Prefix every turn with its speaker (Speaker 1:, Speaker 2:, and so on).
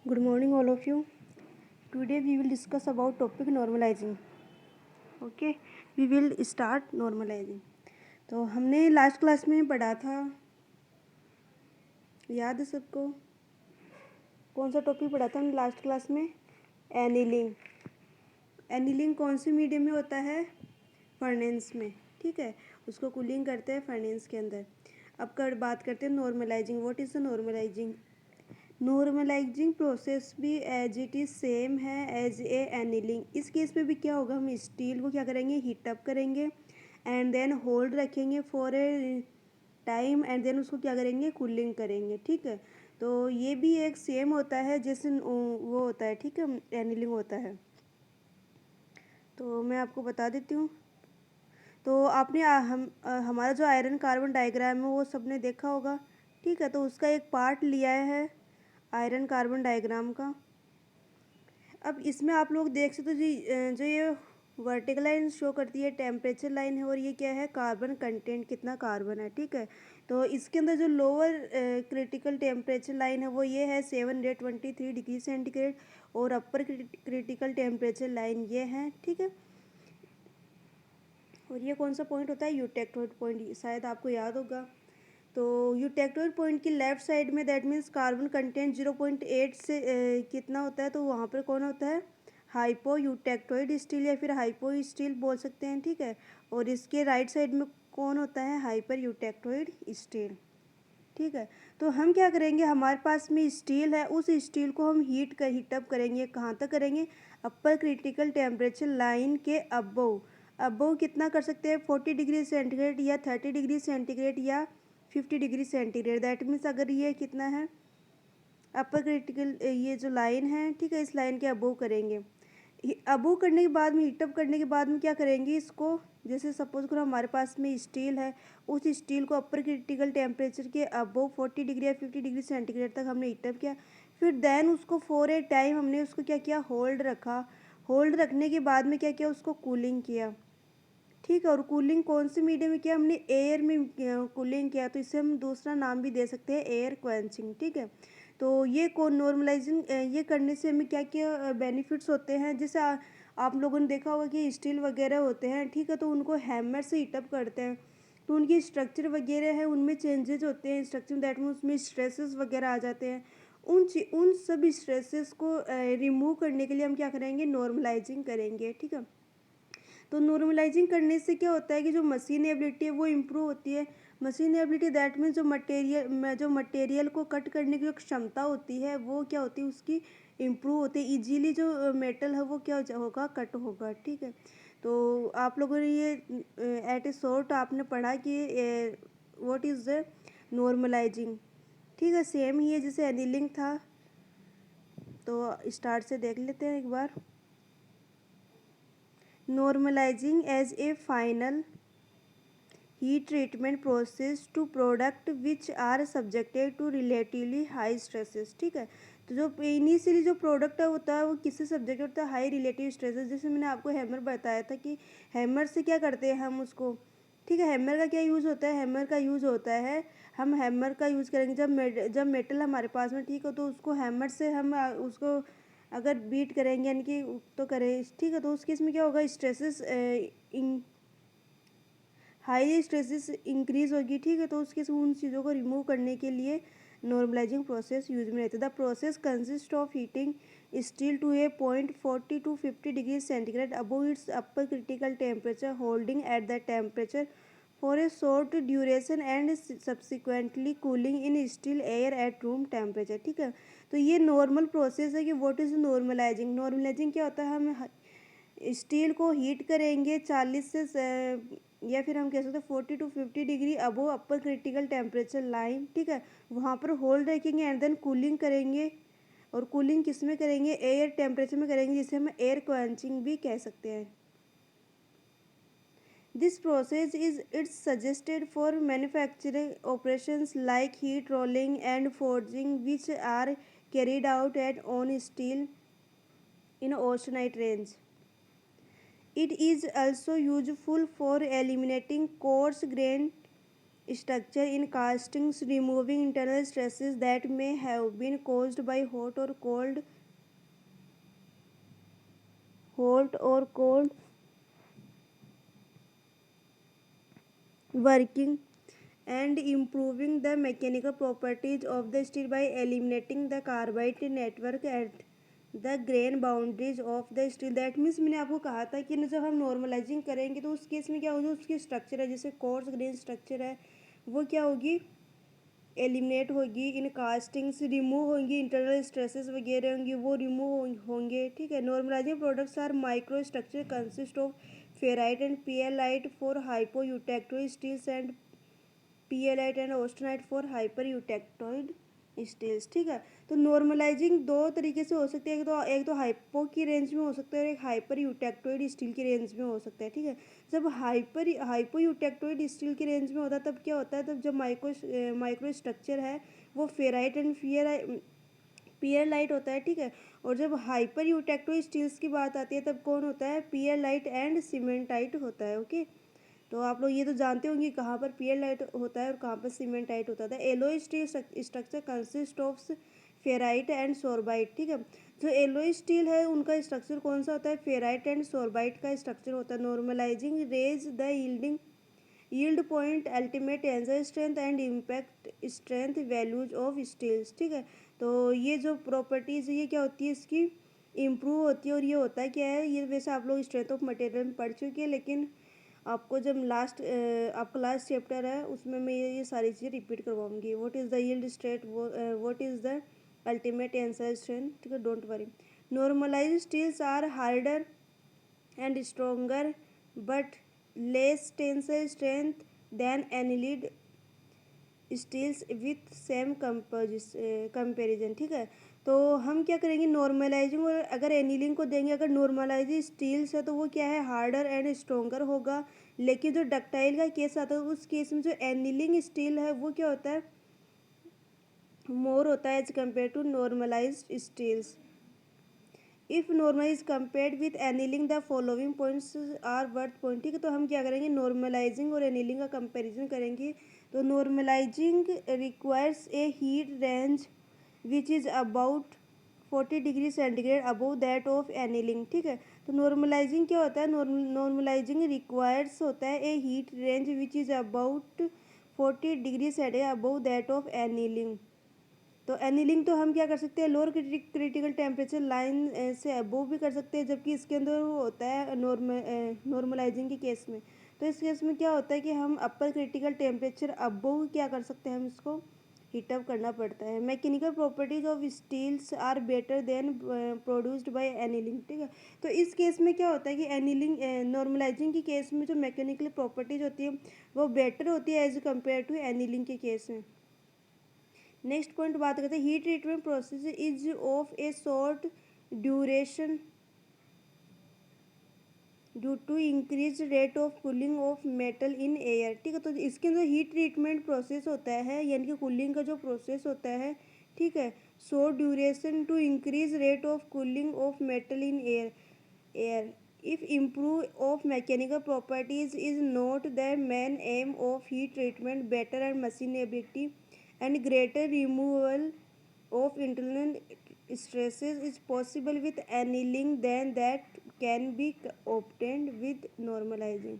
Speaker 1: Good morning, all of you. Today we will discuss about topic normalizing. Okay, we will start normalizing. तो हमने last class में पढ़ा था, याद है सबको? कौन सा टॉपिक पढ़ा था हमने लास्ट क्लास में? एनीलिंग. एनीलिंग कौन से मीडियम में होता है? फर्नेंस में. ठीक है, उसको कूलिंग करते हैं फर्नेंस के अंदर. अब बात करते हैं normalizing. What is the normalizing? Normalizing process भी एज इट इज़ सेम है एज ए एनीलिंग. इस केस में भी क्या होगा, हम स्टील को क्या करेंगे, हीट अप करेंगे एंड देन होल्ड रखेंगे for a time and then उसको क्या करेंगे, कूलिंग करेंगे. ठीक है, तो ये भी एक सेम होता है जैसे वो होता है. ठीक है, एनीलिंग होता है. तो मैं आपको बता देती हूँ. तो आपने हमारा जो आयरन कार्बन डायग्राम है वो सबने देखा होगा. ठीक है, तो उसका एक पार्ट लिया है आयरन कार्बन डायग्राम का. अब इसमें आप लोग देख सकते हो जो ये वर्टिकल लाइन शो करती है टेम्परेचर लाइन है, और ये क्या है, कार्बन कंटेंट कितना कार्बन है. ठीक है, तो इसके अंदर जो लोअर क्रिटिकल टेम्परेचर लाइन है वो ये है 723 डिग्री सेंटीग्रेड, और अपर क्रिटिकल टेम्परेचर लाइन ये है. ठीक है, और ये कौन सा पॉइंट होता है, यूटेक्टोइड पॉइंट, शायद आपको याद होगा. तो यूटेक्टोइड पॉइंट की लेफ्ट साइड में दैट मीन्स कार्बन कंटेंट 0.8 से कितना होता है, तो वहाँ पर कौन होता है, हाइपो यूटेक्टोइड स्टील या फिर हाइपो स्टील बोल सकते हैं. ठीक है, और इसके राइट साइड में कौन होता है, हाइपर यूटेक्टोइड स्टील. ठीक है, तो हम क्या करेंगे, हमारे पास में स्टील है, उस स्टील को हम हीटअप करेंगे. कहाँ तक करेंगे, अपर क्रिटिकल टेम्परेचर लाइन के अबव. अबव कितना कर सकते हैं, 40 डिग्री सेंटीग्रेड या 30 डिग्री सेंटीग्रेड या 50 डिग्री सेंटीग्रेड. दैट मीन्स अगर ये कितना है, अपर क्रिटिकल ये जो लाइन है, ठीक है, इस लाइन के अबव करेंगे. अबव करने के बाद में, हीटअप करने के बाद में क्या करेंगे इसको, जैसे सपोज करो हमारे पास में स्टील है, उस स्टील को अपर क्रिटिकल टेम्परेचर के अबव 40 डिग्री या 50 डिग्री सेंटीग्रेड तक हमने हीटअप किया. फिर देन उसको फॉर ए टाइम हमने उसको क्या किया, होल्ड रखा. होल्ड रखने के बाद में क्या किया, उसको कूलिंग किया. ठीक है, और कूलिंग कौन से मीडियम में किया, हमने एयर में कूलिंग किया, तो इसे हम दूसरा नाम भी दे सकते हैं, एयर क्वेंचिंग. ठीक है, तो ये को नॉर्मलाइजिंग ये करने से हमें क्या क्या बेनिफिट्स होते हैं. जैसे आप लोगों ने देखा होगा कि स्टील वगैरह होते हैं, ठीक है, तो उनको हैमर से हीटअप करते हैं, तो उनकी स्ट्रक्चर वगैरह है उनमें चेंजेज होते हैं स्ट्रक्चर, दैट मीन उसमें स्ट्रेसेस वगैरह आ जाते हैं. उन सब स्ट्रेसेस को रिमूव करने के लिए हम क्या करेंगे, नॉर्मलाइजिंग करेंगे. ठीक है, तो नॉर्मलाइजिंग करने से क्या होता है कि जो मशीनेबिलिटी है वो इम्प्रूव होती है. मशीनेबिलिटी दैट मीन्स जो मटेरियल को कट करने की जो क्षमता होती है वो क्या होती है, उसकी इम्प्रूव होती है. ईजीली जो मेटल है वो क्या होगा, कट होगा. ठीक है, तो आप लोगों ने ये एट ए शॉर्ट आपने पढ़ा कि व्हाट इज़ द नॉर्मलाइजिंग. ठीक है, सेम ही है जैसे एनीलिंग था. तो स्टार्ट से देख लेते हैं एक बार. Normalizing as a final heat treatment process to product which are subjected to relatively high stresses. ठीक है, तो जो इनिशियली जो प्रोडक्ट होता है वो किससे सब्जेक्ट होता है, हाई रिलेटिव स्ट्रेसेस. जैसे मैंने आपको हैमर बताया था कि हैमर से क्या करते हैं हम उसको. ठीक है, हैमर का क्या यूज़ होता है, हैमर का यूज़ होता है, हम हैमर का यूज़ करेंगे जब मेटल हमारे पास में, ठीक है, तो उसको हैमर से हम उसको अगर बीट करेंगे यानी कि तो करें. ठीक है, तो उस केस में क्या होगा, स्ट्रेसेस हाई स्ट्रेसेस इंक्रीज होगी. ठीक है, तो उसके उन चीज़ों को रिमूव करने के लिए नॉर्मलाइजिंग प्रोसेस यूज में रहता है. The process consist of heating steel to a point 40 to 50 degree centigrade above its upper critical temperature, holding at that temperature for a short duration and subsequently cooling in steel air at room temperature. ठीक है, तो ये normal process है कि what is normalising. Normalising क्या होता है, हम स्टील को हीट करेंगे 40 से या फिर हम कह सकते हैं 40 to 50 degree above upper critical temperature line. ठीक है, वहाँ पर होल्ड रखेंगे एंड देन कूलिंग करेंगे, और कूलिंग किस में करेंगे, एयर टेम्परेचर में करेंगे, जिसे हम एयर क्वेंचिंग भी कह सकते हैं. This process is its suggested for manufacturing operations like heat rolling and forging which are carried out at on steel in austenite range. It is also useful for eliminating coarse grained structure in castings, removing internal stresses that may have been caused by hot or cold working, and improving the mechanical properties of the steel by eliminating the carbide network at the grain boundaries of the steel. That means मैंने आपको कहा था कि जब हम normalising करेंगे तो उस केस में क्या होगी, उसकी स्ट्रक्चर है जैसे कोर्स ग्रेन स्ट्रक्चर है वो क्या होगी, एलिमिनेट होगी। इन कास्टिंग्स रिमूव होंगी, इंटरनल स्ट्रेसेस वगैरह होंगी वो रिमूव होंगे, ठीक है। Normalizing products are micro structure consist of ferrite and pearlite for hypoeutectoid steels and pearlite and austenite for hyper eutectoid steels, ठीक है। तो नॉर्मलाइजिंग दो तरीके से हो सकती है, एक तो हाइपो की रेंज में हो सकता है और एक हाइपर यूटेक्टोइड स्टील की रेंज में हो सकता है, ठीक है। जब हाइपो यूटेक्टोइड स्टील की रेंज में होता है तब क्या होता है, तब जब माइक्रो स्ट्रक्चर है वो फेराइट एंड पियरलाइट होता है, ठीक है। और जब हाइपर यूटेक्टोइड स्टील्स की बात आती है तब कौन होता है, पियरलाइट एंड सीमेंटाइट होता है, ओके। तो आप लोग ये तो जानते होंगे कहाँ पर पियरलाइट होता है और कहाँ पर सीमेंटाइट होता है। Alloy steel structure consist of ferrite and sorbite, ठीक है। जो एलोय स्टील है उनका स्ट्रक्चर कौन सा होता है, फेराइट एंड सोरबाइट का स्ट्रक्चर होता है। Normalizing raise the yield point, ultimate tensile strength and impact strength values of steels, ठीक है। तो ये जो प्रॉपर्टीज है ये क्या होती है, इसकी इम्प्रूव होती है। और ये होता है क्या है, ये वैसे आप लोग स्ट्रेंथ ऑफ मटेरियल में पढ़ चुके हैं, लेकिन आपको जब आपका लास्ट चैप्टर है उसमें मैं ये सारी चीज़ें रिपीट करवाऊंगी। What is the yield strength, what is the ultimate tensile strength, ठीक है, don't worry. Normalized steels are harder and stronger but less tensile strength than annealed steels with same comparison, ठीक है। तो हम क्या करेंगे, नॉर्मलाइजिंग और अगर एनीलिंग को देंगे, अगर नॉर्मलाइज स्टील्स है तो वो क्या है, हार्डर एंड स्ट्रोंगर होगा। लेकिन जो डक्टाइल का केस आता है उस केस में जो एनीलिंग स्टील है वो क्या होता है, मोर होता है as compare to normalize steels. If normal is compared with annealing the following points are worth point, ठीक है। तो हम क्या करेंगे, नॉर्मलाइजिंग और एनीलिंग का कंपैरिजन करेंगे। तो normalising requires a heat range which is about 40 degree centigrade above that of annealing, ठीक है। तो नॉर्मलाइजिंग क्या होता है, नॉर्मलाइजिंग रिक्वायर्स होता है a heat range which is about 40 degree centigrade above that of annealing. तो एनीलिंग तो हम क्या कर सकते हैं, लोअर क्रिटिकल टेम्परेचर लाइन से अबोव भी कर सकते हैं, जबकि इसके अंदर वो होता है नॉर्मलाइजिंग के केस में। तो इस केस में क्या होता है कि हम अपर क्रिटिकल टेम्परेचर अबोव क्या कर सकते हैं, हम इसको हीटअप करना पड़ता है। Mechanical properties of steels are better than produced by annealing, ठीक है। तो इस केस में क्या होता है कि एनीलिंग नॉर्मलाइजिंग के केस में जो मैकेनिकल प्रॉपर्टीज होती है वो बेटर होती है एज कम्पेयर टू एनीलिंग के केस में। नेक्स्ट पॉइंट बात करते हैं, heat treatment process is of a short duration due to increase rate of cooling of metal in air, ठीक है। तो इसके अंदर हीट ट्रीटमेंट प्रोसेस होता है, यानी कि कूलिंग का जो प्रोसेस होता है, ठीक है, short duration to increase rate of cooling of metal in air if improve of mechanical properties is not the main aim of heat treatment, better and machinability and greater removal of internal stresses is possible with annealing than that can be obtained with normalizing.